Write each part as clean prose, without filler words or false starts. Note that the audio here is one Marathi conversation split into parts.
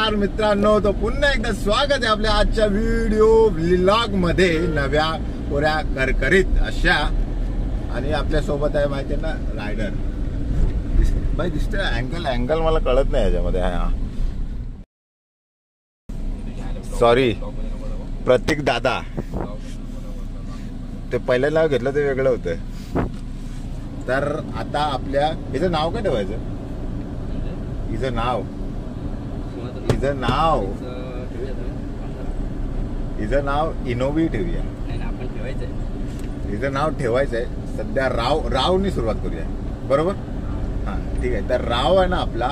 नमस्कार मित्रांनो, तो पुन्हा एकदा स्वागत आहे आपल्या आजच्या व्हिडिओ व्लॉग मध्ये नव्या कोऱ्या करकरीत अशा. आणि आपल्या सोबत आहे माहिती आहे ना रायडर. भाई दिसतोय अँगल मला कळत नाही याच्यामध्ये. हा सॉरी प्रतीक दादा, ते पहिलं नाव घेतलं ते वेगळं होतं. तर आता आपल्या हिचं नाव काय ठेवायचं? हिचं नाव इनोवी ठेवूया. हिचं नाव ठेवायचंय सध्या रावनी सुरुवात करूया, बरोबर? हा ठीक आहे. तर राव आहे ना आपला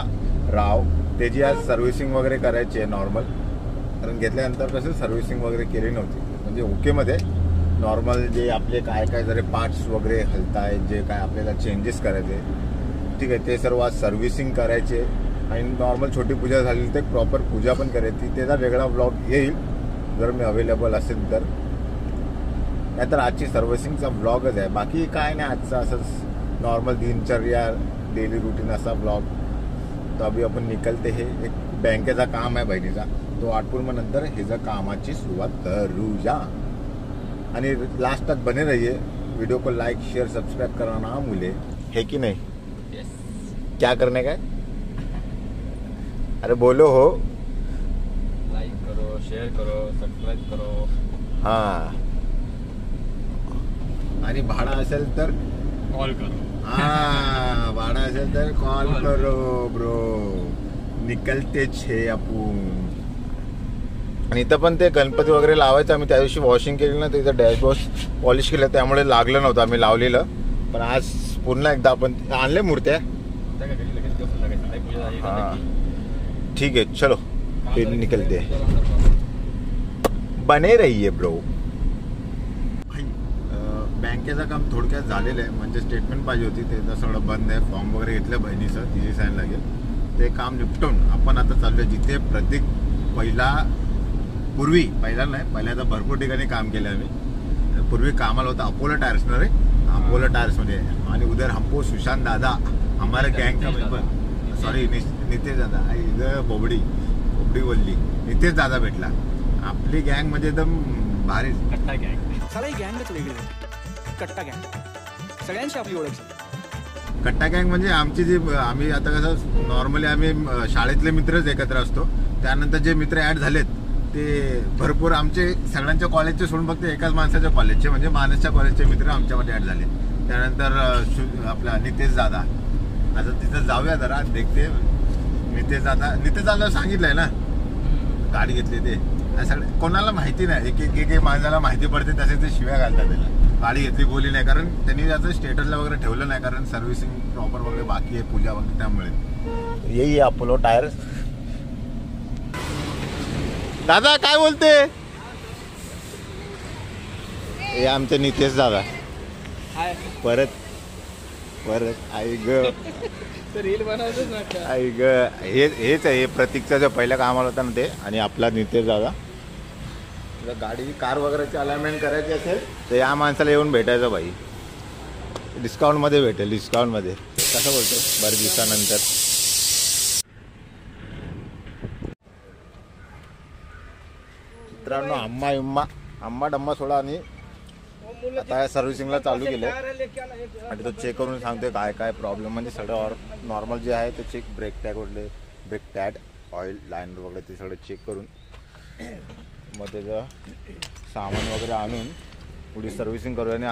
राव, त्याची आज सर्व्हिसिंग वगैरे करायची आहे नॉर्मल. कारण घेतल्यानंतर कसं सर्व्हिसिंग वगैरे केली नव्हती, म्हणजे ओके मध्ये नॉर्मल जे आपले काय काय जरी पार्ट्स वगैरे हलताय, जे काय आपल्याला चेंजेस करायचे ठीक आहे, ते सर्व आज सर्व्हिसिंग करायचे. आणि नॉर्मल छोटी पूजा झाली तर प्रॉपर पूजा पण करायची. त्याचा वेगळा व्लॉग येईल जर मी अवेलेबल असेल तर. नाहीतर आजची सर्व्हिसिंगचा व्लॉगच आहे, बाकी काय नाही. आजचा असंच नॉर्मल दिनचर्या डेली रुटीन असा व्लॉग. तो अभि आपण निकलते. हे एक बँकेचा काम आहे बहिणीचा, तो आटपून मग नंतर ह्याच्या कामाची सुरुवात करूया. आणि लास्ट तक बने रहिए. वीडियो को लाइक शेयर सब्सक्राइब करना ना भूले, है कि नहीं? क्या करने का है? अरे बोलो हो. लाइक करो, शेयर करो, सब्सक्राइब करो. हाँ, आणि भाडा असेल तर कॉल करो. हा, भाडा असेल तर कॉल करो ब्रो. निकलतेच हे आपण. आणि इथं पण ते गणपती वगैरे लावायचं. आम्ही त्या दिवशी वॉशिंग केली ना, तिथं डॅशबोर्ड पॉलिश केलं, त्यामुळे लागलं नव्हतं. आम्ही लावलेलं, पण आज पुन्हा एकदा आपण आणले मूर्त्या. ठीक आहे, चलो फिर निकलते. बने रहिए ब्रो. बँकेचं काम थोडक्यात झालेलं आहे, म्हणजे स्टेटमेंट पाहिजे होती, ते सगळं बंद आहे. फॉर्म वगैरे घेतलं बहिणीचं, तिची साईन लागेल. ते काम निपटून आपण आता चाललोय जिथे प्रतीक पहिला नाही, पहिल्या तर भरपूर ठिकाणी काम केलं आम्ही. पूर्वी कामाला होता अपोलो टायर्स ना रे, अपोलो टायर्स मध्ये. आणि उधर हमको सुशांत दादा हमारे गँग का मेंबर, सॉरी नितेश दादा, बोबडी बोलली, नितेश दादा भेटला. आपली गँग म्हणजे एकदम भारी कट्टा गँग. साला गँगच वेगळी आहे. कट्टा गँग सगळ्यांची आपली ओळख. कट्टा गँग म्हणजे आमची जी, आम्ही आता कसं नॉर्मली आम्ही शाळेतले मित्रच एकत्र असतो. त्यानंतर जे मित्र ऍड झालेत ते भरपूर आमचे सगळ्यांच्या कॉलेजचे सोडून फक्त एकाच माणसाच्या कॉलेजचे, म्हणजे मानसच्या कॉलेजचे मित्र आमच्यामध्ये ऍड झाले. त्यानंतर आपला नितेश दादा. आता तिथं जाऊया जरा, देखते. नितेश दादा सांगितलंय ना गाडी घेतली ते. सगळे कोणाला माहिती नाही, एक माणसाला माहिती पडते तसे ते शिव्या घालतात त्याला. गाडी घेतली बोली नाही, कारण त्यांनी त्याचं स्टेटसला वगैरे ठेवलं नाही, कारण सर्व्हिसिंग प्रॉपर वगैरे बाकी आहे, पूजा वगैरे. त्यामुळे येई अपोलो टायर. दादा काय बोलते? हे आमचे नितेश दादा. परत आई ग रील बनवतोच ना. आई ग, हेच आहे प्रतीकचा जो पहिल्या कामाला होता ना ते. आणि आपला नितेश दादा. गाडी कार वगैरेची अलाइनमेंट करायची असेल तर या माणसाला येऊन भेटायचं भाई. डिस्काउंट मध्ये भेटेल, डिस्काउंट मध्ये. कसं बोलतो बऱ्याच दिवसानंतर. मित्रांनो आम्मा डम्मा सोडा आणि आता सर्व्हिसिंगला चालू केलं. आणि तो चेक करून सांगतोय काय काय प्रॉब्लेम, म्हणजे सगळं नॉर्मल जे आहे ते check. Brake pad oil line वगैरे ते सगळं चेक करून मग त्याचं सामान वगैरे आणून पुढे सर्व्हिसिंग करू. आणि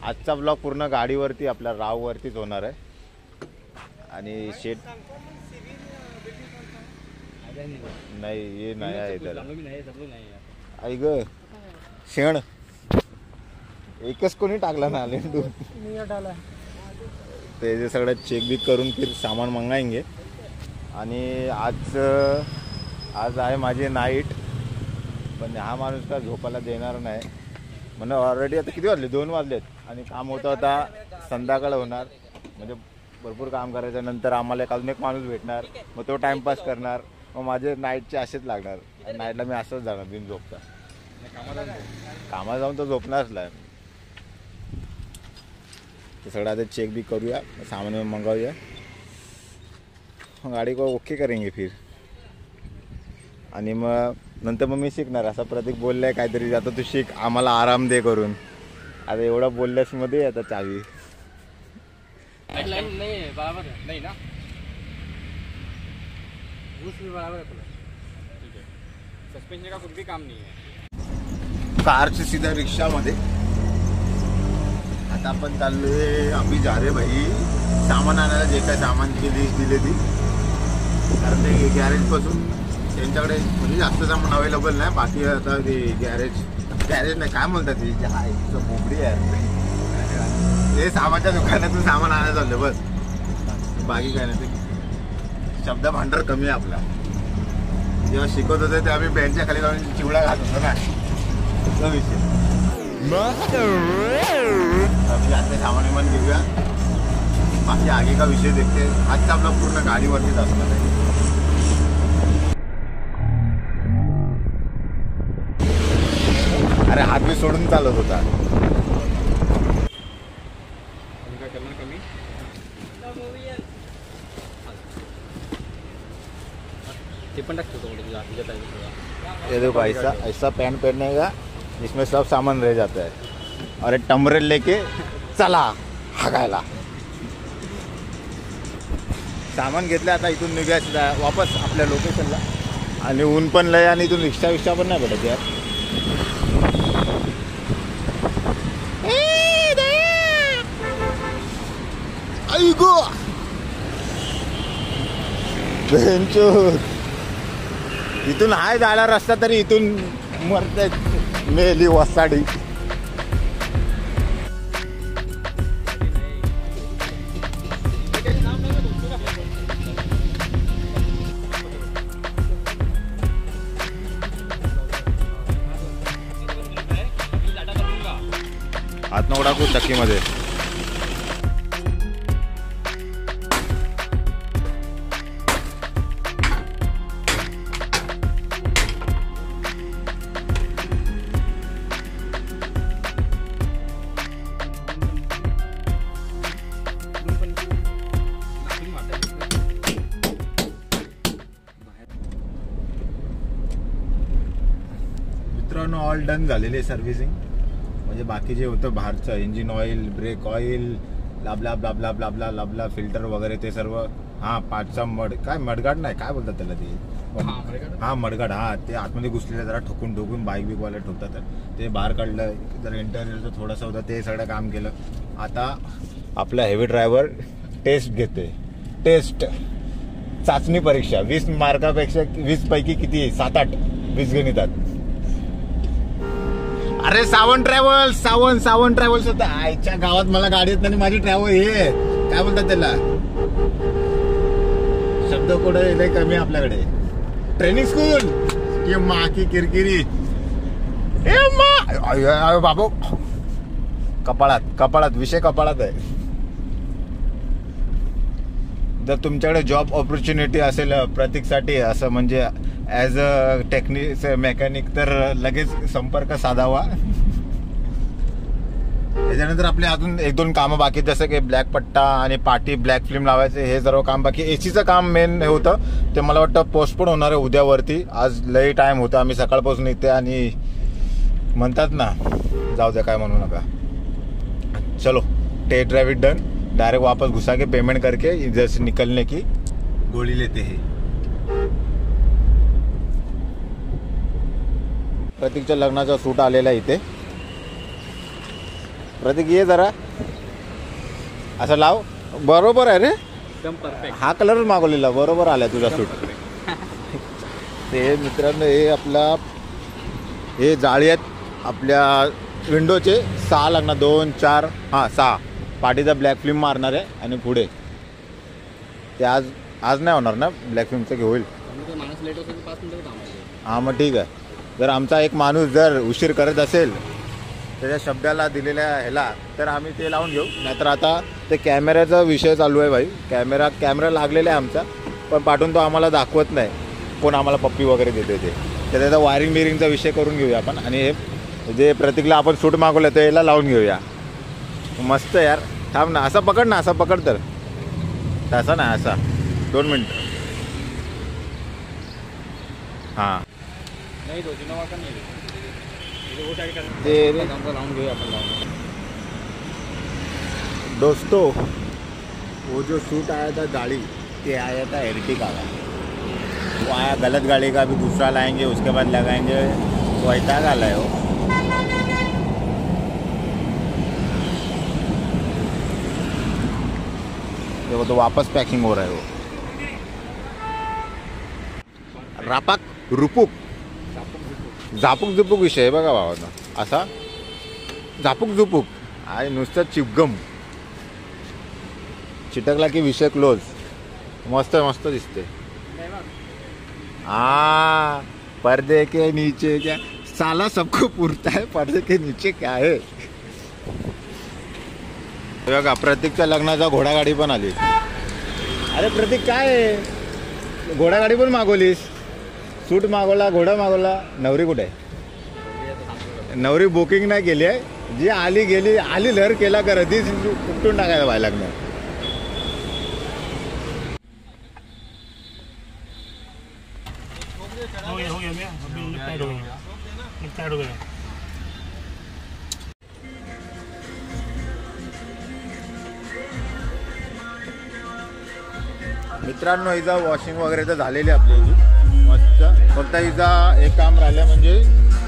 आजचा ब्लॉग पूर्ण गाडीवरती आपल्या राववरतीच होणार आहे. आणि शेट नाही, हे नाही आहे त्याला. आई ग शेण एकच कोणी टाकला ना लेंडू. ते जे सगळं चेक बी करून फिर सामान मंगाएंगे. आणि आज आहे माझी नाईट, पण हा माणूस का झोपायला देणार नाही. म्हणजे ऑलरेडी आता किती वाजले? 2 वाजलेत. आणि काम होतं आता संध्याकाळ होणार, म्हणजे भरपूर काम करायचं. नंतर आम्हाला अजून एक माणूस भेटणार, मग तो टाइमपास करणार. मग माझे नाईटचे असेच लागणार. नाईटला मी असंच जाणार बिन झोपता. कामाला जाऊन तो झोपणारच नाही. ते सगळं आता चेक भी करूया, सामान मंगाऊया, गाड़ी को ओके करेंगे फिर. आणि मग नंतर मग मी शिकणार असं प्रतीक बोललाय काहीतरी, आता तू शिक आम्हाला आराम दे करून. आता एवढं बोलल्यास मध्ये आता चावी नहीं बराबर है नहीं ना उस भी बराबर है पूरा ठीक है सस्पेंशन का कुछ भी काम नहीं है. कारची सीधा रिक्षामध्ये आता आपण चाललोय. आम्ही जा रे भाई सामान आणायला, जे काय सामानची लिस्ट दिली ती. कारण ते गॅरेज पासून त्यांच्याकडे म्हणजे जास्त सामान अवेलेबल नाही. बाकी आता ते गॅरेज नाही काय म्हणतात ते बोबडी आहे ते सामानच्या दुकानातून सामान आणायला चाललं बस. बाकी काय नाही. ते शब्द भांडार कमी आहे आपला. जेव्हा शिकवत होते तेव्हा आम्ही बेंचच्या खाली जाऊन चिवडा खात होतो ना, तो विषय. अभी आता सामान विमान घेऊया. बाकी आगे का विषय देखते. आजचा आपला पूर्ण गाडीवरतीच असणार आहे. अरे हात बी सोडून चालत होता. ये देखो ऐसा ऐसा पैंट पहनने का जिसमें सब सामान रह जाता है और एक टम्बरेल लेके चला हागायला. सामान घेतलं आता इथून निघायचं वापस आपल्या लोकेशनला. आणि ऊन पण लय आणि इथून रिक्षा पण नाही भेटत यार. इथून हाय जायला रस्ता तरी इथून मरते मेली वसाडी. हात नको टाकू चक्कीमध्ये. मित्रांनो ऑल डन झालेले सर्व्हिसिंग. म्हणजे बाकी जे होतं बाहेरचं engine oil, brake oil, blah blah blah blah blah blah filter वगैरे ते सर्व. हा पाचचा मडगाड नाही काय बोलतात त्याला ते. हा मडगाड. हा ते आतमध्ये घुसलेलं जरा ठोकून बाईक बिकवाले ठोकतात ते बाहेर काढलं. जर इंटरियरचं थोडंसं होतं ते सगळं काम केलं. आता आपला हेवी ड्रायव्हर टेस्ट घेते. टेस्ट चाचणी परीक्षा 20 मार्कापेक्षा 20 पैकी किती 7-8 20 गणितात. अरे सावंत ट्रॅव्हल्स होता. आईच्या गावात मला गाडी येत नाही. माझी ट्रॅव्हल हे काय बोलतात त्याला शब्द कुठे लय कमी आपल्याकडे. ट्रेनिंग स्कूल की मा की किरकिरी बाबू. कपाळात विषय कपाळात आहे. जर तुमच्याकडे जॉब ऑपॉर्च्युनिटी असेल प्रतीकसाठी असं म्हणजे ॲज अ मेकॅनिक तर लगेच संपर्क साधावा. त्याच्यानंतर आपले अजून 1-2 कामं बाकी जसं की ब्लॅक पट्टा आणि पाटी ब्लॅक फिल्म लावायचे हे सर्व काम बाकी. एसीचं काम मेन होतं ते मला वाटतं पोस्टपोन होणार आहे उद्यावरती. आज लई टाइम होता. आम्ही सकाळपासून इथे आणि म्हणतात ना जाऊ द्या काय म्हणू नका. चलो test drive it done. Direct वापस घुसा के पेमेंट करके इधर से निकलने की गोली लेते हैं. प्रतीकच्या लग्नाचा सूट आलेला इथे. प्रतीक ये जरा असं लाव. बरोबर आहे रे एकदम परफेक्ट. हा कलरच मागवलेला बरोबर आलाय तुझा सूट. ते मित्रांनो हे आपला हे जाळी आहेत आपल्या विंडोचे 6 लागणार. 2, 4 हां 6 पाठीचा ब्लॅक फिल्म मारणार आहे आणि पुढे ते आज नाही होणार ना ब्लॅक फिल्मचं की होईल. हां मग ठीक आहे. जर आमचा एक माणूस जर उशीर करत असेल त्याच्या शब्दाला दिलेल्या ह्याला तर आम्ही ते लावून घेऊ. नाहीतर आता ते कॅमेऱ्याचा विषय चालू आहे भाई. कॅमेरा लागलेला आहे आमचा पण पाठवून तो आम्हाला दाखवत नाही. कोण आम्हाला पप्पी वगैरे देते ते त्याचा वायरिंग बिरिंगचा विषय करून घेऊया आपण. आणि हे जे प्रतीकला आपण सूट मागवलं तर याला लावून घेऊया. मस्त यार. थांब ना असा पकड ना असा पकड तर तसा नाही असा 2 मिनिट. हाँ नहीं दो इनोवा का नहीं है ये वो साइड का तेरे नंबर लाऊं गए अपन लाऊं। दोस्तों वो जो सूट आया था गाड़ी ये आया था एर्टिगा का, वो आया गलत गाड़ी का, अभी दूसरा लाएंगे उसके बाद लगाएंगे, वो ऐसा गाला है वो। देखो तो वापस पैकिंग हो रहा है वो। रापाक रुपूक झापूक झुपूक विषय आहे बघा बाबा, असा झापूक झुपूक आहे नुसतं चिपगम, चिटकला की विषय क्लोज। मस्त मस्त दिसते। हाँ पर्दे के नीचे क्या साला सबको पुरता है, पर्दे के नीचे क्या है। बघा प्रतीकच्या लग्नाचा घोडागाडी पण आली। अरे प्रतीक काय आहे, घोडागाडी पण मागवलीस, सूट मागवला, घोडा मागवला, नवरी कुठे आहे? नवरी बुकिंग नाही केली आहे, जी आली गेली, आली लहर केला कर, ती उपटून टाकायला व्हायला लागणार। हो गया भैया, अभी टाइट हो गया, टाइट हो गया। मित्रांनो हिचा वॉशिंग वगैरे तर झालेली आपली हिची मस्त, फक्त हिचा एक काम राहिलं म्हणजे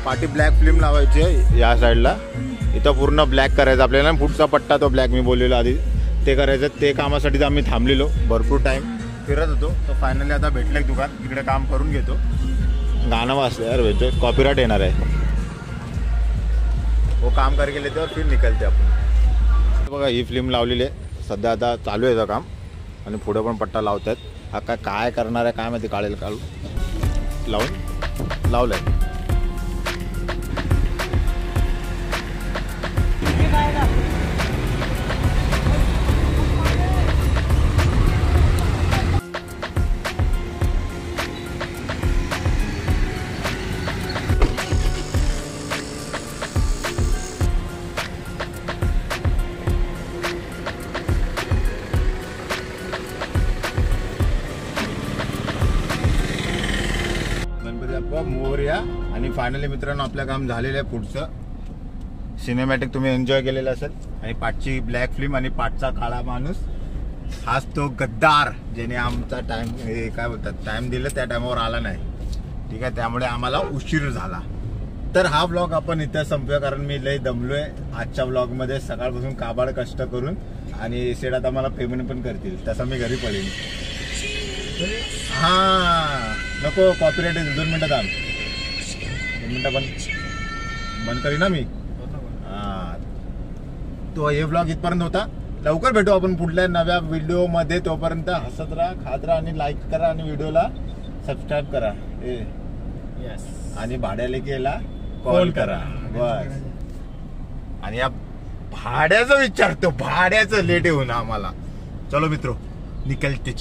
पाठी ब्लॅक फिल्म लावायची आहे या साईडला, इथं पूर्ण ब्लॅक करायचं आपल्याला, पुढचा पट्टा तो ब्लॅक मी बोललेलो आधी ते करायचं, ते कामासाठी तर आम्ही थांबलेलो भरपूर टाईम फिरत होतो, तर फायनली आता भेटलं एक दुकान, तिकडे काम करून घेतो। गाणं वाजलं यार भेटतो, कॉपीराइट येणार आहे, वो काम करके लेते और फिर निकलते आपण। बघा ही फिल्म लावलेली आहे सध्या, आता चालू आहे काम आणि पुढे पण पट्टा लावत आहेत। हा काय करणार आहे काय माहिती, काढेल काढू लावून लावलंय। मोरया आणि फायनली मित्रांनो आपलं काम झालेलं आहे, पुढचं सिनेमॅटिक तुम्ही एन्जॉय केलेलं असेल, आणि पाठची ब्लॅक फिल्म आणि पाठचा काळा माणूस, हाच तो गद्दार ज्याने आमचा टाइम काय बोलतात टाइम दिलं त्या टायमावर आला नाही, ठीक आहे, त्यामुळे आम्हाला उशीर झाला। तर हा ब्लॉग आपण इथं संपूया, कारण मी लय दमलोय आजच्या ब्लॉगमध्ये, सकाळपासून काबाड कष्ट करून, आणि सेड आता मला पेमेंट पण करतील, तसं मी घरी पडेन। हा नको कॉपीराइट 2 मिनिटं थांब, 2 मिनिटं बंद करी ना मी। हा तो हे ब्लॉग इथपर्यंत होता, लवकर भेटू आपण पुढल्या नव्या व्हिडिओमध्ये, तोपर्यंत हसत राहा, खात राहा आणि लाईक करा आणि व्हिडिओला सबस्क्राईब करा यस, आणि भाड्याला केला कॉल करा बस। आणि या भाड्याचं विचारतो, भाड्याचं लेट येऊ ना आम्हाला। चलो मित्रो निकलते